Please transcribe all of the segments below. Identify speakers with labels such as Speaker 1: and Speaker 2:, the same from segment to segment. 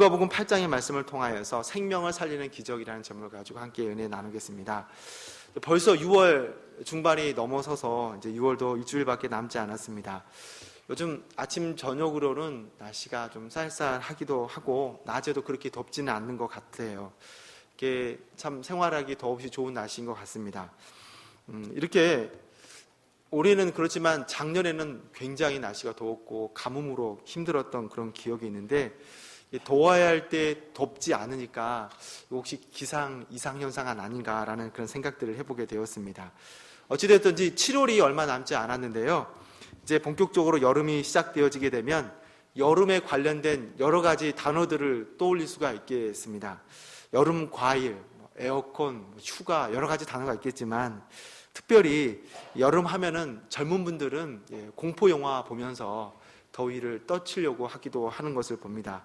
Speaker 1: 누가복음 8장의 말씀을 통하여서 생명을 살리는 기적이라는 점을 가지고 함께 은혜 나누겠습니다. 벌써 6월 중반이 넘어서서 이제 6월도 일주일밖에 남지 않았습니다. 요즘 아침 저녁으로는 날씨가 좀 쌀쌀하기도 하고 낮에도 그렇게 덥지는 않는 것 같아요. 이게 참 생활하기 더없이 좋은 날씨인 것 같습니다. 이렇게 올해는 그렇지만 작년에는 굉장히 날씨가 더웠고 가뭄으로 힘들었던 그런 기억이 있는데, 더워야 할 때 덥지 않으니까 혹시 기상 이상 현상은 아닌가라는 그런 생각들을 해보게 되었습니다. 어찌됐든지 7월이 얼마 남지 않았는데요, 이제 본격적으로 여름이 시작되어지게 되면 여름에 관련된 여러 가지 단어들을 떠올릴 수가 있겠습니다. 여름 과일, 에어컨, 휴가, 여러 가지 단어가 있겠지만 특별히 여름 하면은 젊은 분들은 공포 영화 보면서 더위를 떨치려고 하기도 하는 것을 봅니다.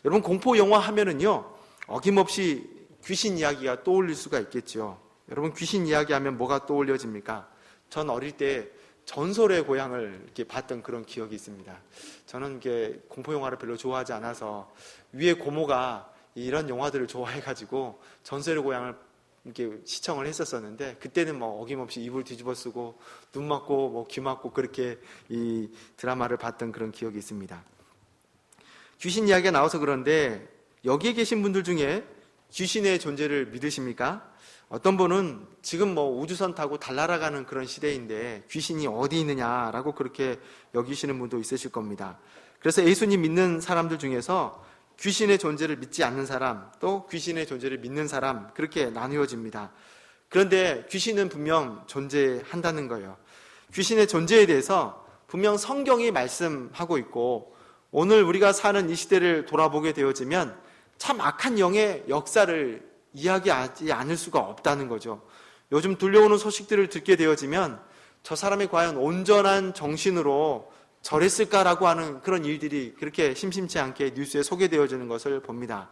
Speaker 1: 여러분, 공포 영화 하면은요, 어김없이 귀신 이야기가 떠올릴 수가 있겠죠. 여러분, 귀신 이야기 하면 뭐가 떠올려집니까? 전 어릴 때 전설의 고향을 이렇게 봤던 그런 기억이 있습니다. 저는 이게 공포 영화를 별로 좋아하지 않아서 위에 고모가 이런 영화들을 좋아해가지고 전설의 고향을 이렇게 시청을 했었었는데, 그때는 뭐 어김없이 이불 뒤집어 쓰고 눈 맞고 뭐 귀 맞고 그렇게 이 드라마를 봤던 그런 기억이 있습니다. 귀신 이야기가 나와서 그런데 여기에 계신 분들 중에 귀신의 존재를 믿으십니까? 어떤 분은 지금 뭐 우주선 타고 달날아가는 그런 시대인데 귀신이 어디 있느냐라고 그렇게 여기시는 분도 있으실 겁니다. 그래서 예수님 믿는 사람들 중에서 귀신의 존재를 믿지 않는 사람, 또 귀신의 존재를 믿는 사람, 그렇게 나누어집니다. 그런데 귀신은 분명 존재한다는 거예요. 귀신의 존재에 대해서 분명 성경이 말씀하고 있고, 오늘 우리가 사는 이 시대를 돌아보게 되어지면 참 악한 영의 역사를 이야기하지 않을 수가 없다는 거죠. 요즘 들려오는 소식들을 듣게 되어지면 저 사람이 과연 온전한 정신으로 저랬을까라고 하는 그런 일들이 그렇게 심심치 않게 뉴스에 소개되어지는 것을 봅니다.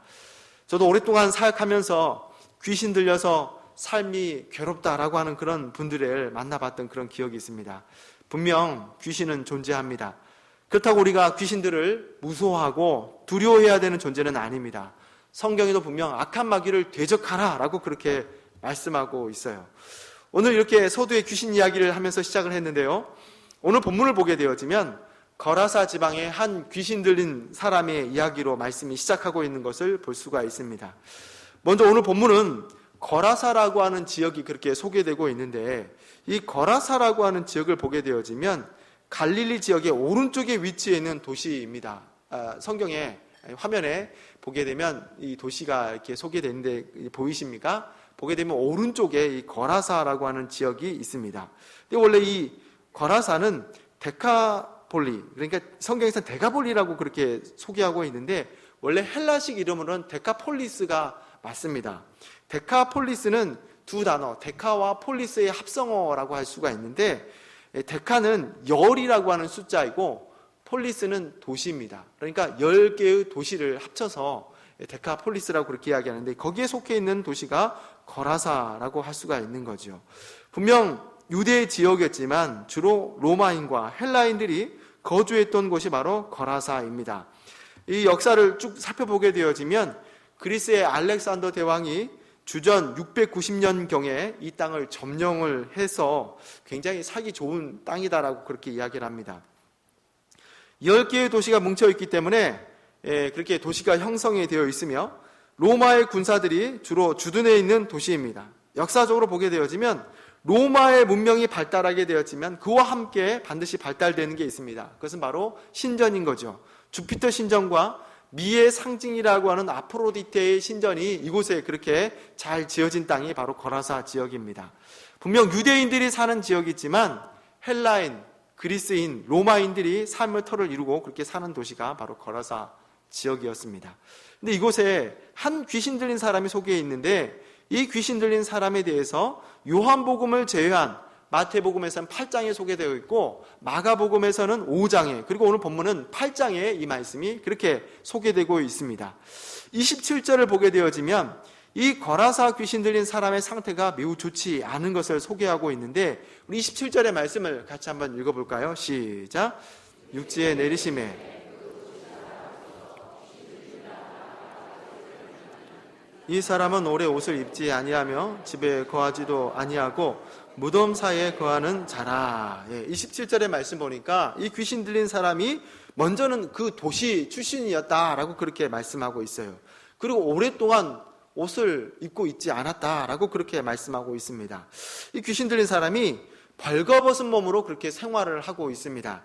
Speaker 1: 저도 오랫동안 사역하면서 귀신 들려서 삶이 괴롭다라고 하는 그런 분들을 만나봤던 그런 기억이 있습니다. 분명 귀신은 존재합니다. 그렇다고 우리가 귀신들을 무서워하고 두려워해야 되는 존재는 아닙니다. 성경에도 분명 악한 마귀를 대적하라 라고 그렇게 말씀하고 있어요. 오늘 이렇게 서두에 귀신 이야기를 하면서 시작을 했는데요, 오늘 본문을 보게 되어지면 거라사 지방의 한 귀신 들린 사람의 이야기로 말씀이 시작하고 있는 것을 볼 수가 있습니다. 먼저 오늘 본문은 거라사라고 하는 지역이 그렇게 소개되고 있는데, 이 거라사라고 하는 지역을 보게 되어지면 갈릴리 지역의 오른쪽에 위치해 있는 도시입니다. 성경에 화면에 보게 되면 이 도시가 이렇게 소개되는데 보이십니까? 보게 되면 오른쪽에 이 거라사라고 하는 지역이 있습니다. 근데 원래 이 거라사는 데카폴리, 그러니까 성경에서는 데가볼리라고 그렇게 소개하고 있는데 원래 헬라식 이름으로는 데카폴리스가 맞습니다. 데카폴리스는 두 단어, 데카와 폴리스의 합성어라고 할 수가 있는데, 데카는 열이라고 하는 숫자이고 폴리스는 도시입니다. 그러니까 10개의 도시를 합쳐서 데카폴리스라고 그렇게 이야기하는데, 거기에 속해 있는 도시가 거라사라고 할 수가 있는 거죠. 분명 유대 지역이었지만 주로 로마인과 헬라인들이 거주했던 곳이 바로 거라사입니다. 이 역사를 쭉 살펴보게 되어지면 그리스의 알렉산더 대왕이 주전 690년경에 이 땅을 점령을 해서 굉장히 살기 좋은 땅이다라고 그렇게 이야기를 합니다. 10개의 도시가 뭉쳐있기 때문에 그렇게 도시가 형성이 되어 있으며 로마의 군사들이 주로 주둔해 있는 도시입니다. 역사적으로 보게 되어지면 로마의 문명이 발달하게 되었지만 그와 함께 반드시 발달되는 게 있습니다. 그것은 바로 신전인 거죠. 주피터 신전과 미의 상징이라고 하는 아프로디테의 신전이 이곳에 그렇게 잘 지어진 땅이 바로 거라사 지역입니다. 분명 유대인들이 사는 지역이지만 헬라인, 그리스인, 로마인들이 삶의 터를 이루고 그렇게 사는 도시가 바로 거라사 지역이었습니다. 근데 이곳에 한 귀신 들린 사람이 소개해 있는데, 이 귀신 들린 사람에 대해서 요한복음을 제외한 마태복음에서는 8장에 소개되어 있고 마가복음에서는 5장에, 그리고 오늘 본문은 8장에 이 말씀이 그렇게 소개되고 있습니다. 27절을 보게 되어지면 이 거라사 귀신 들린 사람의 상태가 매우 좋지 않은 것을 소개하고 있는데, 우리 27절의 말씀을 같이 한번 읽어볼까요? 시작. 육지에 내리심에 이 사람은 오래 옷을 입지 아니하며 집에 거하지도 아니하고 무덤 사이에 거하는 자라. 27절의 말씀 보니까 이 귀신 들린 사람이 먼저는 그 도시 출신이었다라고 그렇게 말씀하고 있어요. 그리고 오랫동안 옷을 입고 있지 않았다라고 그렇게 말씀하고 있습니다. 이 귀신 들린 사람이 벌거벗은 몸으로 그렇게 생활을 하고 있습니다.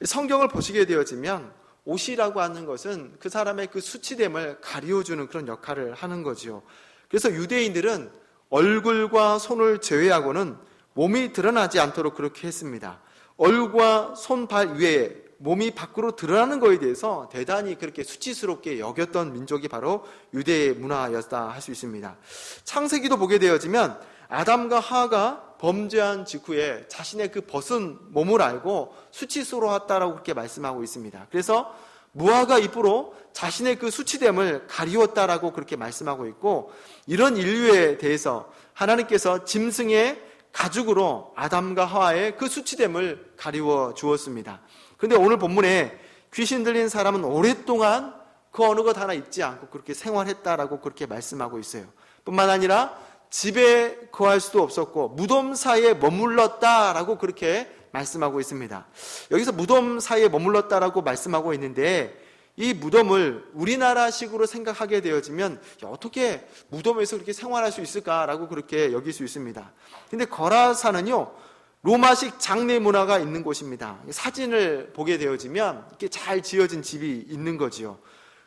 Speaker 1: 성경을 보시게 되어지면 옷이라고 하는 것은 그 사람의 그 수치됨을 가리워주는 그런 역할을 하는 거지요. 그래서 유대인들은 얼굴과 손을 제외하고는 몸이 드러나지 않도록 그렇게 했습니다. 얼굴과 손, 발 위에 몸이 밖으로 드러나는 것에 대해서 대단히 그렇게 수치스럽게 여겼던 민족이 바로 유대의 문화였다 할 수 있습니다. 창세기도 보게 되어지면 아담과 하와가 범죄한 직후에 자신의 그 벗은 몸을 알고 수치스러웠다라고 그렇게 말씀하고 있습니다. 그래서 무화과 잎으로 자신의 그 수치됨을 가리웠다라고 그렇게 말씀하고 있고, 이런 인류에 대해서 하나님께서 짐승의 가죽으로 아담과 하와의 그 수치됨을 가리워 주었습니다. 그런데 오늘 본문에 귀신 들린 사람은 오랫동안 그 어느 것 하나 잊지 않고 그렇게 생활했다라고 그렇게 말씀하고 있어요. 뿐만 아니라 집에 거할 수도 없었고 무덤 사이에 머물렀다라고 그렇게 말씀하고 있습니다. 여기서 무덤 사이에 머물렀다라고 말씀하고 있는데, 이 무덤을 우리나라식으로 생각하게 되어지면 어떻게 무덤에서 그렇게 생활할 수 있을까라고 그렇게 여길 수 있습니다. 근데 거라사는요, 로마식 장례 문화가 있는 곳입니다. 사진을 보게 되어지면 이렇게 잘 지어진 집이 있는 거지요.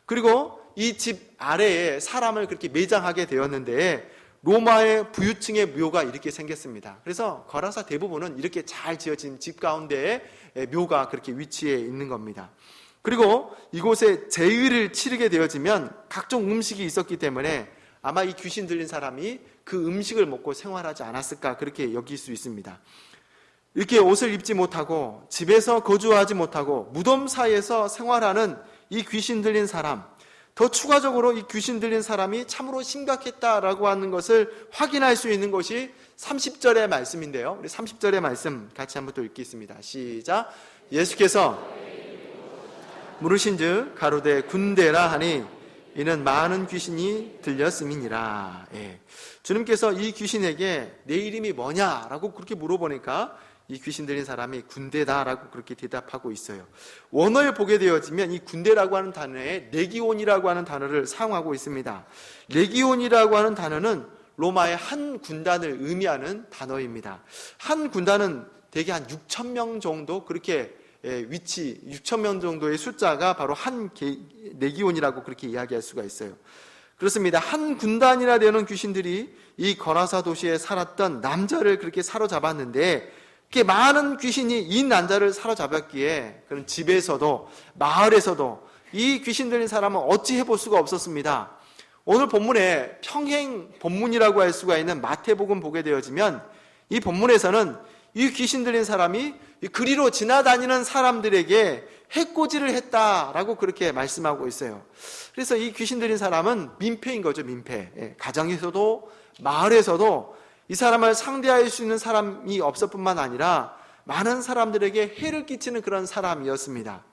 Speaker 1: 그리고 이 집 아래에 사람을 그렇게 매장하게 되었는데 로마의 부유층의 묘가 이렇게 생겼습니다. 그래서 거라사 대부분은 이렇게 잘 지어진 집 가운데에 묘가 그렇게 위치해 있는 겁니다. 그리고 이곳에 제의를 치르게 되어지면 각종 음식이 있었기 때문에 아마 이 귀신 들린 사람이 그 음식을 먹고 생활하지 않았을까 그렇게 여길 수 있습니다. 이렇게 옷을 입지 못하고 집에서 거주하지 못하고 무덤 사이에서 생활하는 이 귀신 들린 사람, 더 추가적으로 이 귀신 들린 사람이 참으로 심각했다라고 하는 것을 확인할 수 있는 것이 30절의 말씀인데요. 우리 30절의 말씀 같이 한번 또 읽겠습니다. 시작. 예수께서 물으신즉 가로되 군대라 하니 이는 많은 귀신이 들렸음이니라. 주님께서 이 귀신에게 내 이름이 뭐냐라고 그렇게 물어보니까 이 귀신 들린 사람이 군대다라고 그렇게 대답하고 있어요. 원어에 보게 되어지면 이 군대라고 하는 단어에 레기온이라고 하는 단어를 사용하고 있습니다. 레기온이라고 하는 단어는 로마의 한 군단을 의미하는 단어입니다. 한 군단은 대개 한 6천 명 정도 그렇게 6천 명 정도의 숫자가 바로 한 레기온이라고 그렇게 이야기할 수가 있어요. 그렇습니다. 한 군단이나 되는 귀신들이 이 거라사 도시에 살았던 남자를 그렇게 사로잡았는데, 이렇게 많은 귀신이 이 남자를 사로잡았기에 그런 집에서도 마을에서도 이 귀신 들린 사람은 어찌 해볼 수가 없었습니다. 오늘 본문에 평행 본문이라고 할 수가 있는 마태복음 보게 되어지면 이 본문에서는 이 귀신 들린 사람이 그리로 지나다니는 사람들에게 해코지를 했다라고 그렇게 말씀하고 있어요. 그래서 이 귀신 들린 사람은 민폐인 거죠, 민폐. 가정에서도 마을에서도 이 사람을 상대할 수 있는 사람이 없을 뿐만 아니라 많은 사람들에게 해를 끼치는 그런 사람이었습니다.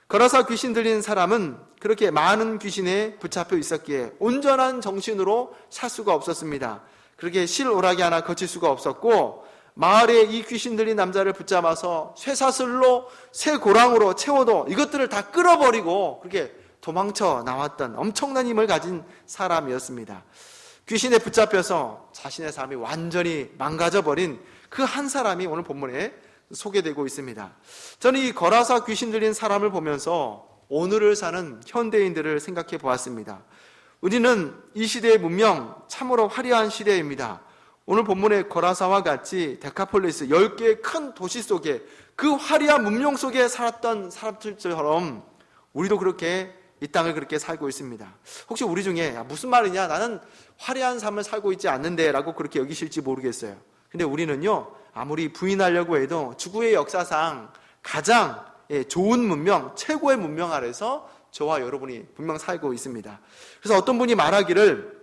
Speaker 1: 거라사 귀신 들린 사람은 그렇게 많은 귀신에 붙잡혀 있었기에 온전한 정신으로 살 수가 없었습니다. 그렇게 실오라기 하나 거칠 수가 없었고, 마을에 이 귀신 들린 남자를 붙잡아서 쇠사슬로 쇠고랑으로 채워도 이것들을 다 끌어버리고 그렇게 도망쳐 나왔던 엄청난 힘을 가진 사람이었습니다. 귀신에 붙잡혀서 자신의 삶이 완전히 망가져버린 그 한 사람이 오늘 본문에 소개되고 있습니다. 저는 이 거라사 귀신 들린 사람을 보면서 오늘을 사는 현대인들을 생각해 보았습니다. 우리는 이 시대의 문명 참으로 화려한 시대입니다. 오늘 본문의 거라사와 같이 데카폴리스 10개의 큰 도시 속에 그 화려한 문명 속에 살았던 사람들처럼 우리도 그렇게 이 땅을 그렇게 살고 있습니다. 혹시 우리 중에 무슨 말이냐, 나는 화려한 삶을 살고 있지 않는데 라고 그렇게 여기실지 모르겠어요. 근데 우리는요, 아무리 부인하려고 해도 지구의 역사상 가장 좋은 문명, 최고의 문명 아래서 저와 여러분이 분명 살고 있습니다. 그래서 어떤 분이 말하기를,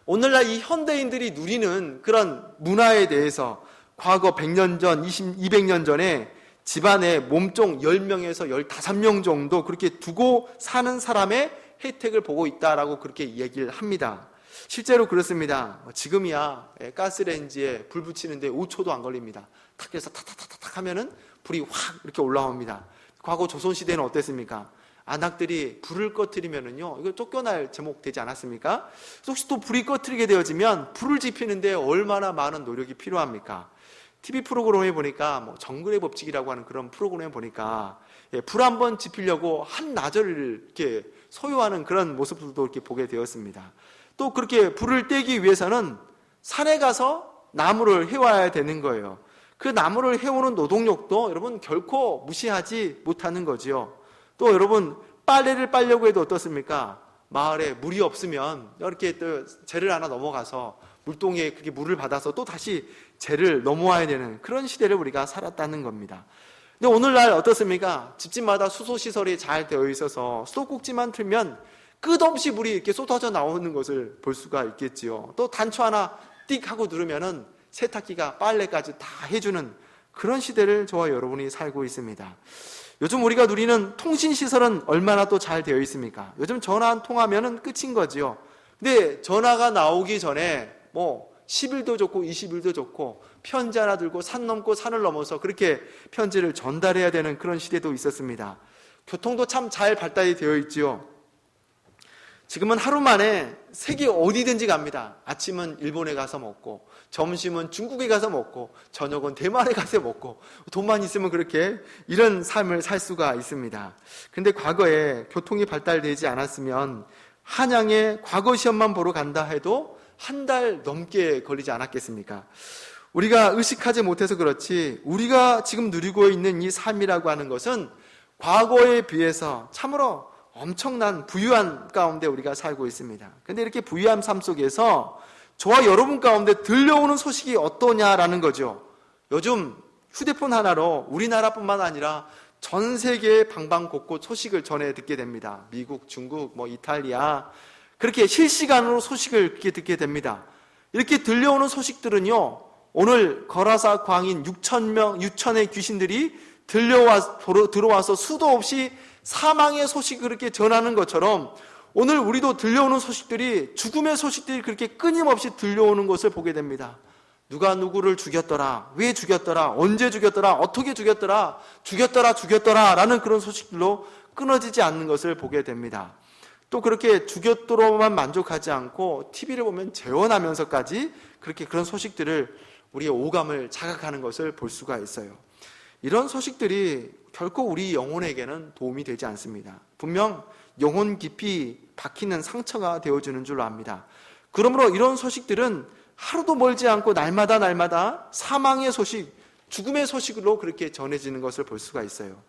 Speaker 1: 오늘날 이 현대인들이 누리는 그런 문화에 대해서 과거 100년 전, 200년 전에 집안에 몸종 10명에서 15명 정도 그렇게 두고 사는 사람의 혜택을 보고 있다라고 그렇게 얘기를 합니다. 실제로 그렇습니다. 지금이야 가스레인지에 불 붙이는데 5초도 안 걸립니다. 탁 해서 탁탁탁탁 하면은 불이 확 이렇게 올라옵니다. 과거 조선시대는 어땠습니까? 안악들이 불을 꺼트리면은요, 이거 쫓겨날 제목 되지 않았습니까? 혹시 또 불이 꺼트리게 되어지면 불을 지피는데 얼마나 많은 노력이 필요합니까? TV 프로그램에 보니까 정글의 법칙이라고 하는 그런 프로그램에 보니까 불 한번 지피려고 한나절을 이렇게 소요하는 그런 모습들도 이렇게 보게 되었습니다. 또 그렇게 불을 떼기 위해서는 산에 가서 나무를 해와야 되는 거예요. 그 나무를 해오는 노동력도 여러분 결코 무시하지 못하는 거지요. 또 여러분 빨래를 빨려고 해도 어떻습니까? 마을에 물이 없으면 이렇게 또 재를 하나 넘어가서 물동이에 그렇게 물을 받아서 또 다시 재를 넘어와야 되는 그런 시대를 우리가 살았다는 겁니다. 근데 오늘날 어떻습니까? 집집마다 수소시설이 잘 되어 있어서 수도꼭지만 틀면 끝없이 물이 이렇게 쏟아져 나오는 것을 볼 수가 있겠지요. 또 단추 하나 띡 하고 누르면은 세탁기가 빨래까지 다 해주는 그런 시대를 저와 여러분이 살고 있습니다. 요즘 우리가 누리는 통신시설은 얼마나 또 잘 되어 있습니까? 요즘 전화 한 통하면은 끝인 거지요. 근데 전화가 나오기 전에 10일도 좋고 20일도 좋고 편지 하나 들고 산 넘고 산을 넘어서 그렇게 편지를 전달해야 되는 그런 시대도 있었습니다. 교통도 참 잘 발달이 되어 있지요. 지금은 하루 만에 세계 어디든지 갑니다. 아침은 일본에 가서 먹고, 점심은 중국에 가서 먹고, 저녁은 대만에 가서 먹고, 돈만 있으면 그렇게 이런 삶을 살 수가 있습니다. 근데 과거에 교통이 발달되지 않았으면 한양에 과거 시험만 보러 간다 해도 한 달 넘게 걸리지 않았겠습니까? 우리가 의식하지 못해서 그렇지 우리가 지금 누리고 있는 이 삶이라고 하는 것은 과거에 비해서 참으로 엄청난 부유한 가운데 우리가 살고 있습니다. 근데 이렇게 부유한 삶 속에서 저와 여러분 가운데 들려오는 소식이 어떠냐라는 거죠. 요즘 휴대폰 하나로 우리나라뿐만 아니라 전 세계의 방방곡곡 소식을 전해 듣게 됩니다. 미국, 중국, 이탈리아 그렇게 실시간으로 소식을 그렇게 듣게 됩니다. 이렇게 들려오는 소식들은요, 오늘 거라사 광인 6천의 귀신들이 들어와서 수도 없이 사망의 소식을 그렇게 전하는 것처럼 오늘 우리도 들려오는 소식들이 죽음의 소식들이 그렇게 끊임없이 들려오는 것을 보게 됩니다. 누가 누구를 죽였더라, 왜 죽였더라, 언제 죽였더라, 어떻게 죽였더라, 죽였더라 라는 그런 소식들로 끊어지지 않는 것을 보게 됩니다. 또 그렇게 죽였더라만 만족하지 않고 TV를 보면 재원하면서까지 그렇게 그런 소식들을 우리의 오감을 자극하는 것을 볼 수가 있어요. 이런 소식들이 결코 우리 영혼에게는 도움이 되지 않습니다. 분명 영혼 깊이 박히는 상처가 되어주는 줄로 압니다. 그러므로 이런 소식들은 하루도 멀지 않고 날마다 사망의 소식, 죽음의 소식으로 그렇게 전해지는 것을 볼 수가 있어요.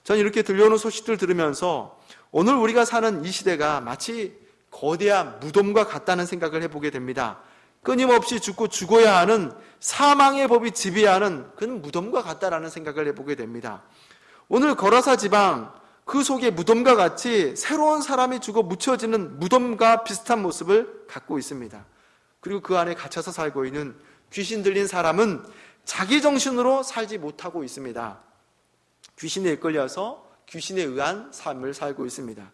Speaker 1: 저는 이렇게 들려오는 소식들 들으면서 오늘 우리가 사는 이 시대가 마치 거대한 무덤과 같다는 생각을 해보게 됩니다. 끊임없이 죽고 죽어야 하는 사망의 법이 지배하는 그런 무덤과 같다라는 생각을 해보게 됩니다. 오늘 거라사 지방 그 속에 무덤과 같이 새로운 사람이 죽어 묻혀지는 무덤과 비슷한 모습을 갖고 있습니다. 그리고 그 안에 갇혀서 살고 있는 귀신 들린 사람은 자기 정신으로 살지 못하고 있습니다. 귀신에 이끌려서 귀신에 의한 삶을 살고 있습니다.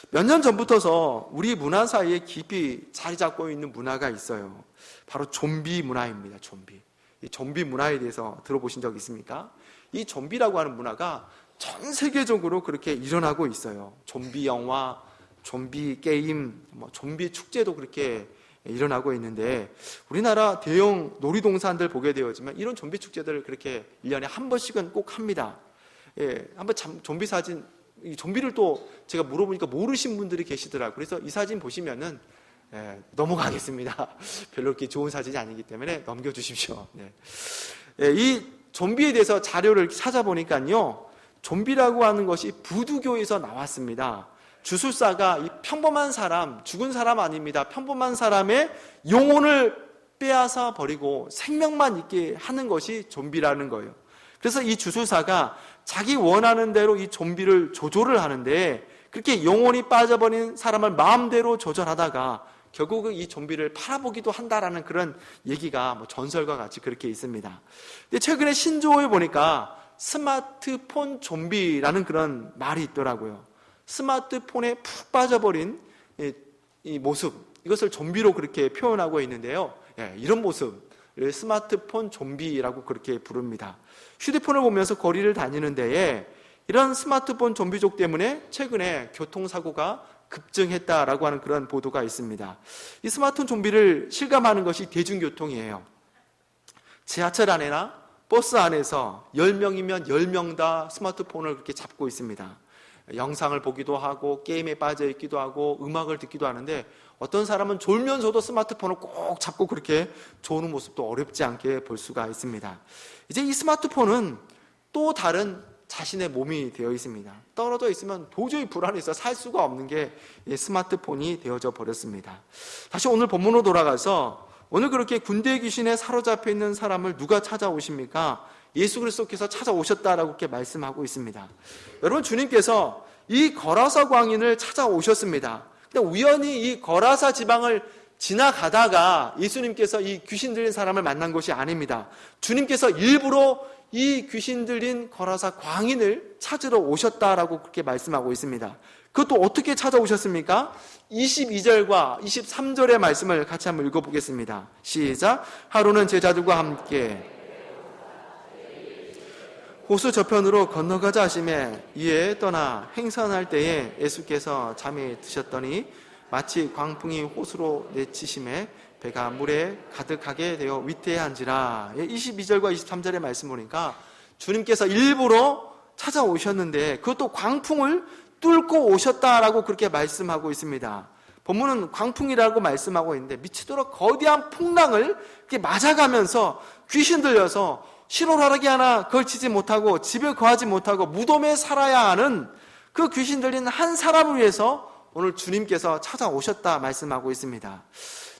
Speaker 1: 몇 년 전부터서 우리 문화 사이에 깊이 자리 잡고 있는 문화가 있어요. 바로 좀비 문화입니다. 좀비. 이 좀비 문화에 대해서 들어보신 적 있습니까? 이 좀비라고 하는 문화가 전 세계적으로 그렇게 일어나고 있어요. 좀비 영화, 좀비 게임, 좀비 축제도 그렇게 일어나고 있는데 우리나라 대형 놀이동산들 보게 되어지만 이런 좀비 축제들을 그렇게 1년에 한 번씩은 꼭 합니다. 한번 좀비 사진, 이 좀비를 또 제가 물어보니까 모르신 분들이 계시더라고요. 그래서 이 사진 보시면은 넘어가겠습니다. 별로 그렇게 좋은 사진이 아니기 때문에 넘겨주십시오. 이 좀비에 대해서 자료를 찾아보니까요, 좀비라고 하는 것이 부두교에서 나왔습니다. 주술사가 이 평범한 사람, 죽은 사람 아닙니다. 평범한 사람의 영혼을 빼앗아 버리고 생명만 있게 하는 것이 좀비라는 거예요. 그래서 이 주술사가 자기 원하는 대로 이 좀비를 조절을 하는데 그렇게 영혼이 빠져버린 사람을 마음대로 조절하다가 결국은 이 좀비를 팔아보기도 한다라는 그런 얘기가 전설과 같이 그렇게 있습니다. 근데 최근에 신조어에 보니까 스마트폰 좀비라는 그런 말이 있더라고요. 스마트폰에 푹 빠져버린 이 모습, 이것을 좀비로 그렇게 표현하고 있는데요. 이런 모습을 스마트폰 좀비라고 그렇게 부릅니다. 휴대폰을 보면서 거리를 다니는 데에 이런 스마트폰 좀비족 때문에 최근에 교통사고가 급증했다라고 하는 그런 보도가 있습니다. 이 스마트폰 좀비를 실감하는 것이 대중교통이에요. 지하철 안에나 버스 안에서 10명이면 10명 다 스마트폰을 그렇게 잡고 있습니다. 영상을 보기도 하고 게임에 빠져 있기도 하고 음악을 듣기도 하는데 어떤 사람은 졸면서도 스마트폰을 꼭 잡고 그렇게 조는 모습도 어렵지 않게 볼 수가 있습니다. 이제 이 스마트폰은 또 다른 자신의 몸이 되어 있습니다. 떨어져 있으면 도저히 불안해서 살 수가 없는 게 스마트폰이 되어져 버렸습니다. 다시 오늘 본문으로 돌아가서 오늘 그렇게 군대 귀신에 사로잡혀 있는 사람을 누가 찾아오십니까? 예수 그리스도께서 찾아오셨다라고 이렇게 말씀하고 있습니다. 여러분, 주님께서 이 거라사 광인을 찾아오셨습니다. 근데 우연히 이 거라사 지방을 지나가다가 예수님께서 이 귀신 들린 사람을 만난 것이 아닙니다. 주님께서 일부러 이 귀신 들린 거라사 광인을 찾으러 오셨다라고 그렇게 말씀하고 있습니다. 그것도 어떻게 찾아오셨습니까? 22절과 23절의 말씀을 같이 한번 읽어보겠습니다. 시작. 하루는 제자들과 함께 호수 저편으로 건너가자 하시매 이에 떠나 행선할 때에 예수께서 잠이 드셨더니 마치 광풍이 호수로 내치심에 배가 물에 가득하게 되어 위태한지라. 22절과 23절의 말씀 보니까 주님께서 일부러 찾아오셨는데 그것도 광풍을 뚫고 오셨다라고 그렇게 말씀하고 있습니다. 본문은 광풍이라고 말씀하고 있는데 미치도록 거대한 풍랑을 이렇게 맞아가면서 귀신 들려서 실오라기 하나 걸치지 못하고 집에 거하지 못하고 무덤에 살아야 하는 그 귀신 들린 한 사람을 위해서 오늘 주님께서 찾아오셨다 말씀하고 있습니다.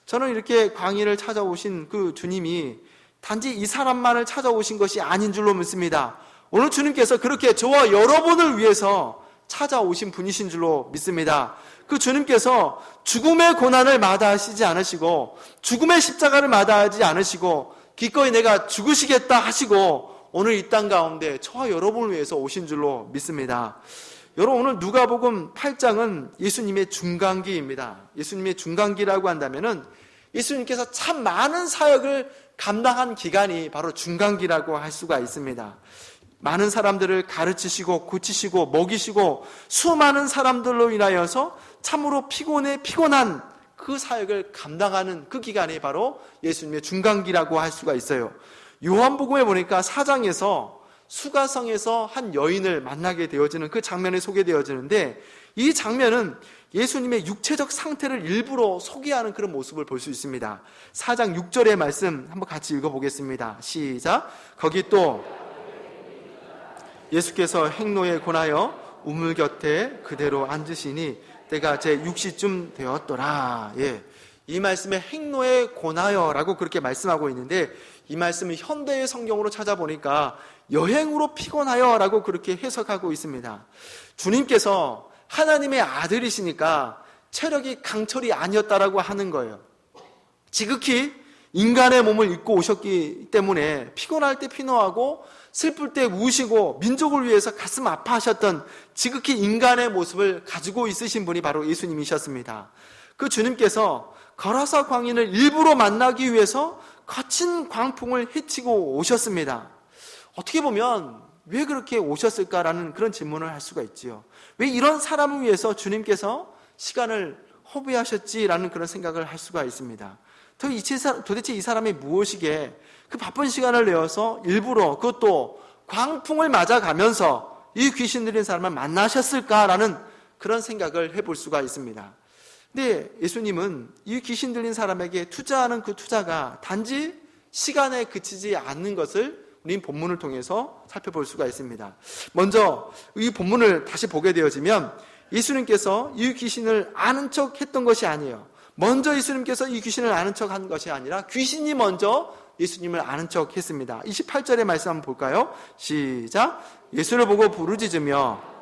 Speaker 1: 저는 이렇게 광인을 찾아오신 그 주님이 단지 이 사람만을 찾아오신 것이 아닌 줄로 믿습니다. 오늘 주님께서 그렇게 저와 여러분을 위해서 찾아오신 분이신 줄로 믿습니다. 그 주님께서 죽음의 고난을 마다하시지 않으시고 죽음의 십자가를 마다하지 않으시고 기꺼이 내가 죽으시겠다 하시고 오늘 이 땅 가운데 저와 여러분을 위해서 오신 줄로 믿습니다. 여러분, 오늘 누가복음 8장은 예수님의 중간기입니다. 예수님의 중간기라고 한다면은 예수님께서 참 많은 사역을 감당한 기간이 바로 중간기라고 할 수가 있습니다. 많은 사람들을 가르치시고 고치시고 먹이시고 수많은 사람들로 인하여서 참으로 피곤한 그 사역을 감당하는 그 기간이 바로 예수님의 중간기라고 할 수가 있어요. 요한복음에 보니까 4장에서 수가성에서 한 여인을 만나게 되어지는 그 장면이 소개되어지는데 이 장면은 예수님의 육체적 상태를 일부러 소개하는 그런 모습을 볼 수 있습니다. 4장 6절의 말씀 한번 같이 읽어보겠습니다. 시작. 거기 또 예수께서 행로에 권하여 우물 곁에 그대로 앉으시니 때가 제 6시쯤 되었더라. 이 말씀에 행로에 권하여라고 그렇게 말씀하고 있는데 이 말씀을 현대의 성경으로 찾아보니까 여행으로 피곤하여라고 그렇게 해석하고 있습니다. 주님께서 하나님의 아들이시니까 체력이 강철이 아니었다라고 하는 거예요. 지극히 인간의 몸을 입고 오셨기 때문에 피곤할 때 피노하고 슬플 때 우시고 민족을 위해서 가슴 아파하셨던 지극히 인간의 모습을 가지고 있으신 분이 바로 예수님이셨습니다. 그 주님께서 거라사 광인을 일부러 만나기 위해서 거친 광풍을 헤치고 오셨습니다. 어떻게 보면 왜 그렇게 오셨을까라는 그런 질문을 할 수가 있지요. 왜 이런 사람을 위해서 주님께서 시간을 허비하셨지라는 그런 생각을 할 수가 있습니다. 도대체 이 사람이 무엇이기에 그 바쁜 시간을 내어서 일부러 그것도 광풍을 맞아가면서 이 귀신 들린 사람을 만나셨을까라는 그런 생각을 해볼 수가 있습니다. 근데 예수님은 이 귀신 들린 사람에게 투자하는 그 투자가 단지 시간에 그치지 않는 것을 우리 본문을 통해서 살펴볼 수가 있습니다. 먼저 이 본문을 다시 보게 되어지면 예수님께서 이 귀신을 아는 척 했던 것이 아니에요. 먼저 예수님께서 이 귀신을 아는 척 한 것이 아니라 귀신이 먼저 예수님을 아는 척 했습니다. 28절의 말씀 한번 볼까요? 시작. 예수를 보고 부르짖으며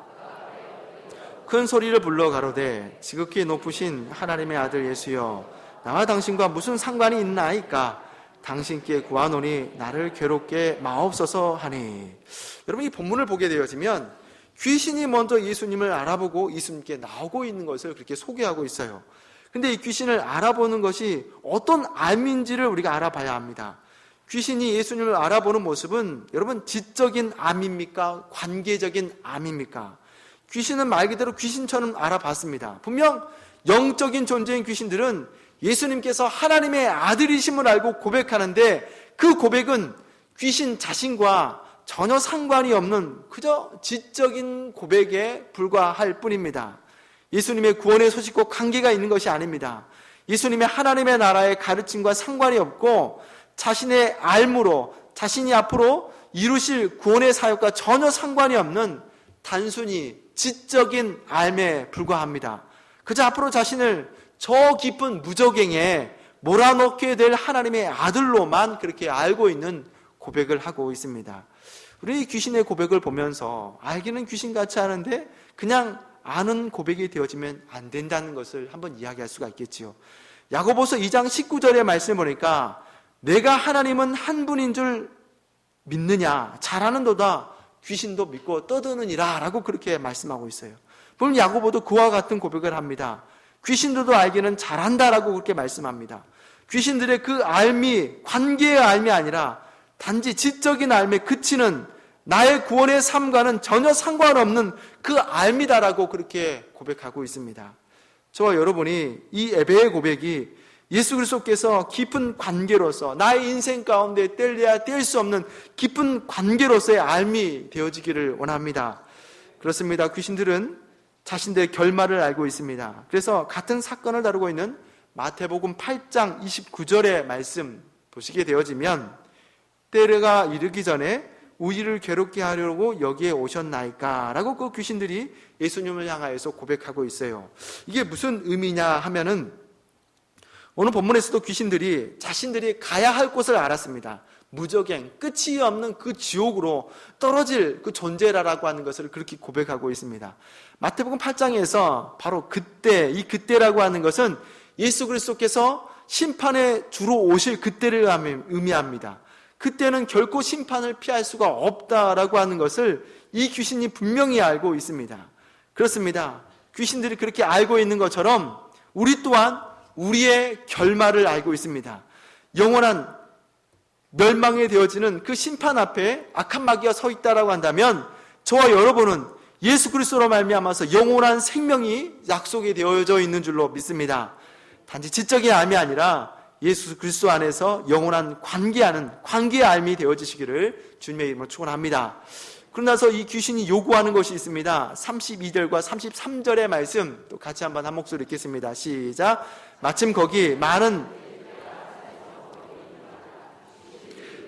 Speaker 1: 큰 소리를 불러 가로되 지극히 높으신 하나님의 아들 예수여 나와 당신과 무슨 상관이 있나이까 당신께 구하노니 나를 괴롭게 마옵소서 하니. 여러분, 이 본문을 보게 되어지면 귀신이 먼저 예수님을 알아보고 예수님께 나오고 있는 것을 그렇게 소개하고 있어요. 근데 이 귀신을 알아보는 것이 어떤 암인지를 우리가 알아봐야 합니다. 귀신이 예수님을 알아보는 모습은 여러분 지적인 암입니까? 관계적인 암입니까? 귀신은 말 그대로 귀신처럼 알아봤습니다. 분명 영적인 존재인 귀신들은 예수님께서 하나님의 아들이심을 알고 고백하는데 그 고백은 귀신 자신과 전혀 상관이 없는 그저 지적인 고백에 불과할 뿐입니다. 예수님의 구원의 소식과 관계가 있는 것이 아닙니다. 예수님의 하나님의 나라의 가르침과 상관이 없고 자신의 알무로 자신이 앞으로 이루실 구원의 사역과 전혀 상관이 없는 단순히 지적인 알에 불과합니다. 그저 앞으로 자신을 저 깊은 무저갱에 몰아넣게 될 하나님의 아들로만 그렇게 알고 있는 고백을 하고 있습니다. 우리 귀신의 고백을 보면서 알기는 귀신같이 하는데 그냥 아는 고백이 되어지면 안 된다는 것을 한번 이야기할 수가 있겠지요. 야고보서 2장 19절의 말씀을 보니까 내가 하나님은 한 분인 줄 믿느냐 잘하는도다 귀신도 믿고 떠드느니라 라고 그렇게 말씀하고 있어요. 그럼 야고보도 그와 같은 고백을 합니다. 귀신들도 알기는 잘한다라고 그렇게 말씀합니다. 귀신들의 그 알미, 관계의 알미 아니라 단지 지적인 알미에 그치는 나의 구원의 삶과는 전혀 상관없는 그 알미다라고 그렇게 고백하고 있습니다. 저와 여러분이 이 예배의 고백이 예수 그리스도께서 깊은 관계로서 나의 인생 가운데 뗄래야 뗄 수 없는 깊은 관계로서의 알미 되어지기를 원합니다. 그렇습니다. 귀신들은 자신들의 결말을 알고 있습니다. 그래서 같은 사건을 다루고 있는 마태복음 8장 29절의 말씀 보시게 되어지면 때가 이르기 전에 우리를 괴롭게 하려고 여기에 오셨나이까 라고 그 귀신들이 예수님을 향하여서 고백하고 있어요. 이게 무슨 의미냐 하면은 오늘 본문에서도 귀신들이 자신들이 가야 할 곳을 알았습니다. 무저갱, 끝이 없는 그 지옥으로 떨어질 그 존재라고 하는 것을 그렇게 고백하고 있습니다. 마태복음 8장에서 바로 그때, 이 그때라고 하는 것은 예수 그리스도께서 심판에 주로 오실 그때를 의미합니다. 그때는 결코 심판을 피할 수가 없다라고 하는 것을 이 귀신이 분명히 알고 있습니다. 그렇습니다. 귀신들이 그렇게 알고 있는 것처럼 우리 또한 우리의 결말을 알고 있습니다. 영원한 멸망에 되어지는 그 심판 앞에 악한 마귀가 서 있다라고 한다면 저와 여러분은 예수 그리스도로 말미암아서 영원한 생명이 약속이 되어져 있는 줄로 믿습니다. 단지 지적인 암이 아니라 예수 그리스도 안에서 영원한 관계하는 관계의 알미 되어지시기를 주님의 이름으로 축원합니다. 그러나서 이 귀신이 요구하는 것이 있습니다. 32절과 33절의 말씀 또 같이 한번 한 목소리 읽겠습니다. 시작. 마침 거기 많은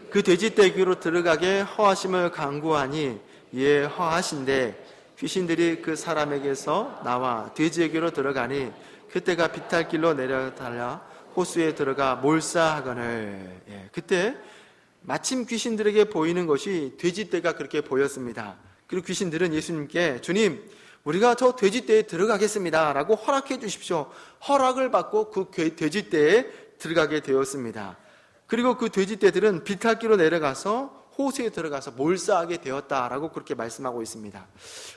Speaker 1: 그 돼지떼기로 들어가게 허하심을 강구하니 예 허하신데 귀신들이 그 사람에게서 나와 돼지에게로 들어가니 그때가 비탈길로 내려달라 호수에 들어가 몰사하거늘. 그때 마침 귀신들에게 보이는 것이 돼지떼가 그렇게 보였습니다. 그리고 귀신들은 예수님께 주님 우리가 저 돼지떼에 들어가겠습니다 라고 허락해 주십시오. 허락을 받고 그 돼지떼에 들어가게 되었습니다. 그리고 그 돼지떼들은 비탈길로 내려가서 호수에 들어가서 몰사하게 되었다라고 그렇게 말씀하고 있습니다.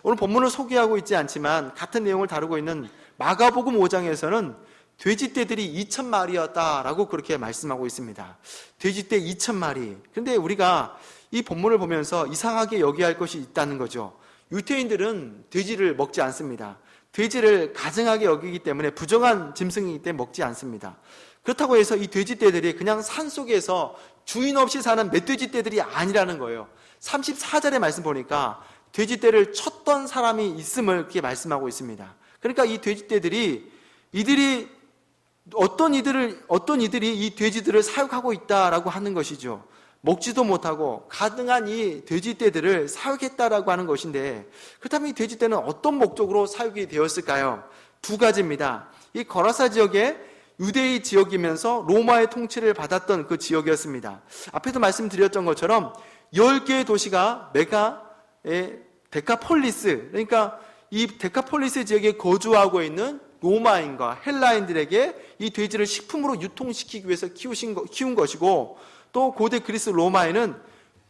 Speaker 1: 오늘 본문을 소개하고 있지 않지만 같은 내용을 다루고 있는 마가복음 5장에서는 돼지떼들이 2,000마리였다라고 그렇게 말씀하고 있습니다. 돼지떼 2,000마리. 그런데 우리가 이 본문을 보면서 이상하게 여겨야 할 것이 있다는 거죠. 유태인들은 돼지를 먹지 않습니다. 돼지를 가증하게 여기기 때문에 부정한 짐승이기 때문에 먹지 않습니다. 그렇다고 해서 이 돼지떼들이 그냥 산속에서 주인 없이 사는 멧돼지떼들이 아니라는 거예요. 34절의 말씀 보니까 돼지떼를 쳤던 사람이 있음을 그렇게 말씀하고 있습니다. 그러니까 이 돼지떼들이 어떤 이들이 이 돼지들을 사육하고 있다라고 하는 것이죠. 먹지도 못하고 가증한 이 돼지떼들을 사육했다라고 하는 것인데 그렇다면 이 돼지떼는 어떤 목적으로 사육이 되었을까요? 두 가지입니다. 이 거라사 지역에 유대의 지역이면서 로마의 통치를 받았던 그 지역이었습니다. 앞에도 말씀드렸던 것처럼 10개의 도시가 데카폴리스, 그러니까 이 데카폴리스 지역에 거주하고 있는 로마인과 헬라인들에게 이 돼지를 식품으로 유통시키기 위해서 키운 것이고 또 고대 그리스 로마에는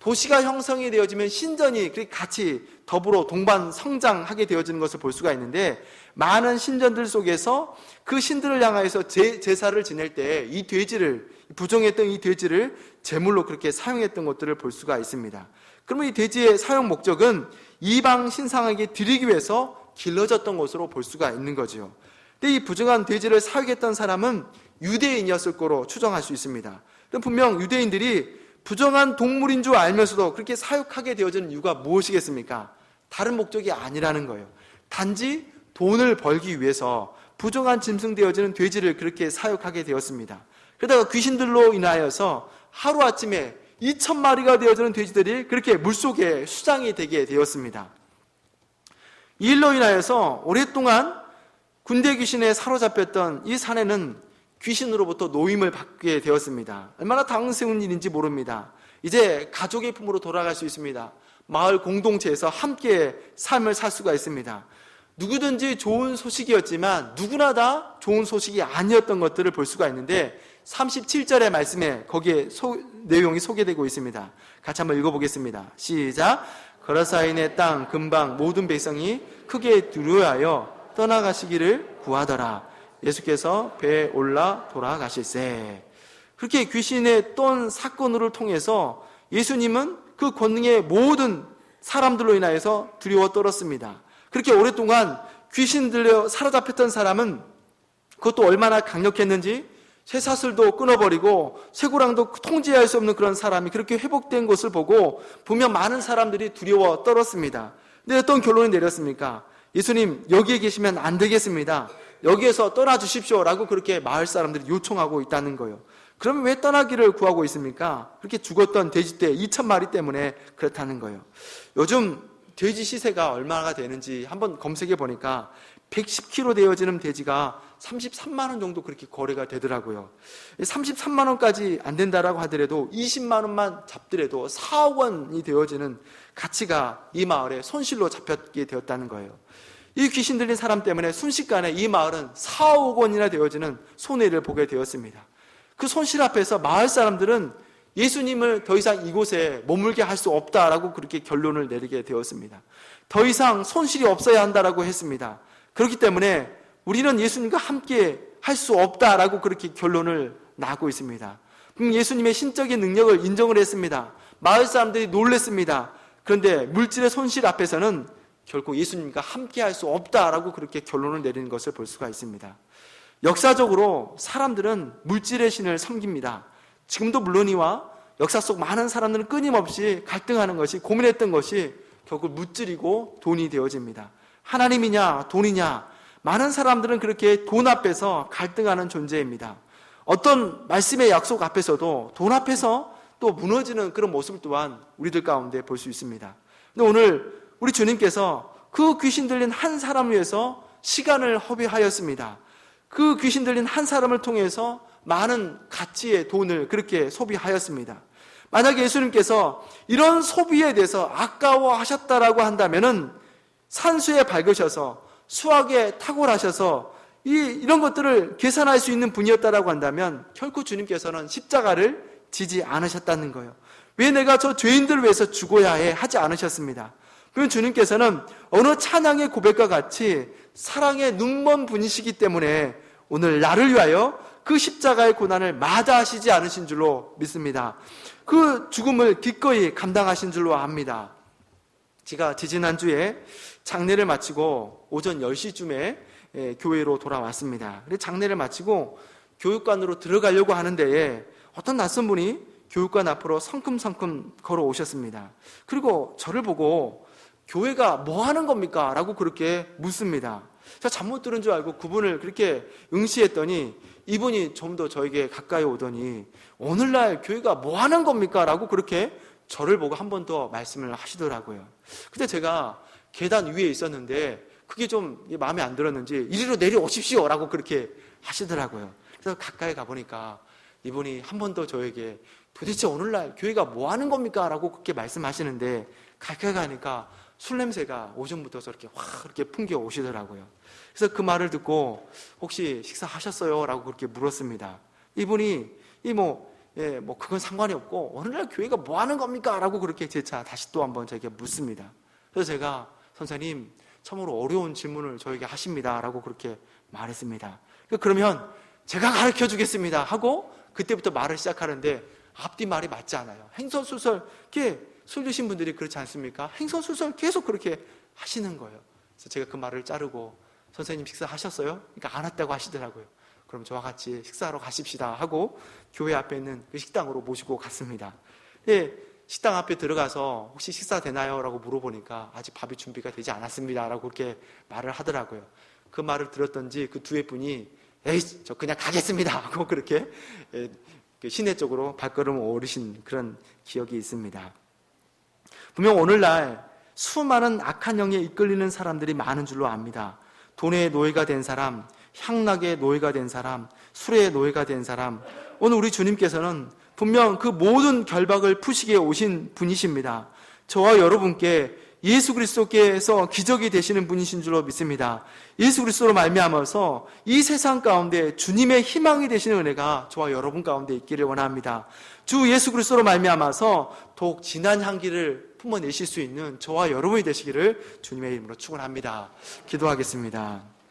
Speaker 1: 도시가 형성이 되어지면 신전이 같이 더불어 동반 성장하게 되어지는 것을 볼 수가 있는데, 많은 신전들 속에서 그 신들을 향하여서 제사를 지낼 때 이 돼지를, 부정했던 이 돼지를 제물로 그렇게 사용했던 것들을 볼 수가 있습니다. 그러면 이 돼지의 사용 목적은 이방 신상에게 드리기 위해서 길러졌던 것으로 볼 수가 있는 거죠. 근데 이 부정한 돼지를 사육했던 사람은 유대인이었을 거로 추정할 수 있습니다. 분명 유대인들이 부정한 동물인 줄 알면서도 그렇게 사육하게 되어지는 이유가 무엇이겠습니까? 다른 목적이 아니라는 거예요. 단지 돈을 벌기 위해서 부정한 짐승되어지는 돼지를 그렇게 사육하게 되었습니다. 그러다가 귀신들로 인하여서 하루아침에 2,000마리가 되어지는 돼지들이 그렇게 물속에 수장이 되게 되었습니다. 이 일로 인하여서 오랫동안 군대 귀신에 사로잡혔던 이 사내는 귀신으로부터 노임을 받게 되었습니다. 얼마나 당스러운 일인지 모릅니다. 이제 가족의 품으로 돌아갈 수 있습니다. 마을 공동체에서 함께 삶을 살 수가 있습니다. 누구든지 좋은 소식이었지만 누구나 다 좋은 소식이 아니었던 것들을 볼 수가 있는데, 37절의 말씀에 거기에 내용이 소개되고 있습니다. 같이 한번 읽어보겠습니다. 시작. 거라사인의 땅 근방 모든 백성이 크게 두려워하여 떠나가시기를 구하더라. 예수께서 배에 올라 돌아가실세. 그렇게 귀신의 떤 사건을 통해서 예수님은 그 권능의 모든 사람들로 인하여서 두려워 떨었습니다. 그렇게 오랫동안 귀신 들려 사로잡혔던 사람은 그것도 얼마나 강력했는지 쇠사슬도 끊어버리고 쇠고랑도 통제할 수 없는 그런 사람이 그렇게 회복된 것을 보고 분명 많은 사람들이 두려워 떨었습니다. 근데 어떤 결론이 내렸습니까? 예수님, 여기에 계시면 안 되겠습니다. 여기에서 떠나주십시오 라고 그렇게 마을 사람들이 요청하고 있다는 거예요. 그러면 왜 떠나기를 구하고 있습니까? 그렇게 죽었던 돼지떼 2,000마리 때문에 그렇다는 거예요. 요즘 돼지 시세가 얼마나 되는지 한번 검색해 보니까 110kg 되어지는 돼지가 33만 원 정도 그렇게 거래가 되더라고요. 33만 원까지 안 된다라고 하더라도 20만 원만 잡더라도 4억 원이 되어지는 가치가 이 마을에 손실로 잡혔게 되었다는 거예요. 이 귀신 들린 사람 때문에 순식간에 이 마을은 4억 원이나 되어지는 손해를 보게 되었습니다. 그 손실 앞에서 마을 사람들은 예수님을 더 이상 이곳에 머물게 할 수 없다라고 그렇게 결론을 내리게 되었습니다. 더 이상 손실이 없어야 한다라고 했습니다. 그렇기 때문에 우리는 예수님과 함께 할 수 없다라고 그렇게 결론을 나고 있습니다. 예수님의 신적인 능력을 인정을 했습니다. 마을 사람들이 놀랐습니다. 그런데 물질의 손실 앞에서는 결코 예수님과 함께 할 수 없다라고 그렇게 결론을 내리는 것을 볼 수가 있습니다. 역사적으로 사람들은 물질의 신을 섬깁니다. 지금도 물론이와 역사 속 많은 사람들은 끊임없이 갈등하는 것이, 고민했던 것이 결국 물질이고 돈이 되어집니다. 하나님이냐 돈이냐, 많은 사람들은 그렇게 돈 앞에서 갈등하는 존재입니다. 어떤 말씀의 약속 앞에서도 돈 앞에서 또 무너지는 그런 모습 또한 우리들 가운데 볼 수 있습니다. 근데 오늘 우리 주님께서 그 귀신 들린 한 사람을 위해서 시간을 허비하였습니다. 그 귀신 들린 한 사람을 통해서 많은 가치의 돈을 그렇게 소비하였습니다. 만약에 예수님께서 이런 소비에 대해서 아까워하셨다라고 한다면은 산수에 밝으셔서 수학에 탁월하셔서 이런 것들을 계산할 수 있는 분이었다라고 한다면 결코 주님께서는 십자가를 지지 않으셨다는 거예요. 왜 내가 저 죄인들을 위해서 죽어야 해? 하지 않으셨습니다. 그럼 주님께서는 어느 찬양의 고백과 같이 사랑의 눈먼 분이시기 때문에 오늘 나를 위하여 그 십자가의 고난을 마다하시지 않으신 줄로 믿습니다. 그 죽음을 기꺼이 감당하신 줄로 압니다. 제가 지지난주에 장례를 마치고 오전 10시쯤에 교회로 돌아왔습니다. 장례를 마치고 교육관으로 들어가려고 하는데 어떤 낯선 분이 교육관 앞으로 성큼성큼 걸어오셨습니다. 그리고 저를 보고 교회가 뭐 하는 겁니까? 라고 그렇게 묻습니다. 제가 잘못 들은 줄 알고 그분을 그렇게 응시했더니 이분이 좀 더 저에게 가까이 오더니 오늘날 교회가 뭐 하는 겁니까? 라고 그렇게 저를 보고 한 번 더 말씀을 하시더라고요. 근데 제가 계단 위에 있었는데 그게 좀 마음에 안 들었는지 이리로 내려오십시오 라고 그렇게 하시더라고요. 그래서 가까이 가보니까 이분이 한 번 더 저에게 도대체 오늘날 교회가 뭐 하는 겁니까? 라고 그렇게 말씀하시는데 가까이 가니까 술 냄새가 오전부터 저렇게 확 이렇게 풍겨 오시더라고요. 그래서 그 말을 듣고 혹시 식사하셨어요? 라고 그렇게 물었습니다. 이분이 뭐 그건 상관이 없고 오늘날 교회가 뭐 하는 겁니까? 라고 그렇게 재차 다시 또 한번 저에게 묻습니다. 그래서 제가 선생님 참으로 어려운 질문을 저에게 하십니다 라고 그렇게 말했습니다. 그러면 제가 가르쳐 주겠습니다 하고 그때부터 말을 시작하는데 앞뒤 말이 맞지 않아요. 행설수설, 이렇게 술 드신 분들이 그렇지 않습니까? 행설수설 계속 그렇게 하시는 거예요. 그래서 제가 그 말을 자르고 선생님 식사하셨어요? 그러니까 안 왔다고 하시더라고요. 그럼 저와 같이 식사하러 가십시다 하고 교회 앞에 있는 그 식당으로 모시고 갔습니다. 식당 앞에 들어가서 혹시 식사 되나요? 라고 물어보니까 아직 밥이 준비가 되지 않았습니다 라고 그렇게 말을 하더라고요. 그 말을 들었던지 그 두 분이 에이 저 그냥 가겠습니다 하고 그렇게 시내 쪽으로 발걸음을 오르신 그런 기억이 있습니다. 분명 오늘날 수많은 악한 영에 이끌리는 사람들이 많은 줄로 압니다. 돈의 노예가 된 사람, 향락의 노예가 된 사람, 술의 노예가 된 사람, 오늘 우리 주님께서는 분명 그 모든 결박을 푸시기에 오신 분이십니다. 저와 여러분께 예수 그리스도께서 기적이 되시는 분이신 줄로 믿습니다. 예수 그리스도로 말미암아서 이 세상 가운데 주님의 희망이 되시는 은혜가 저와 여러분 가운데 있기를 원합니다. 주 예수 그리스도로 말미암아서 더욱 진한 향기를 품어내실 수 있는 저와 여러분이 되시기를 주님의 이름으로 축원합니다. 기도하겠습니다.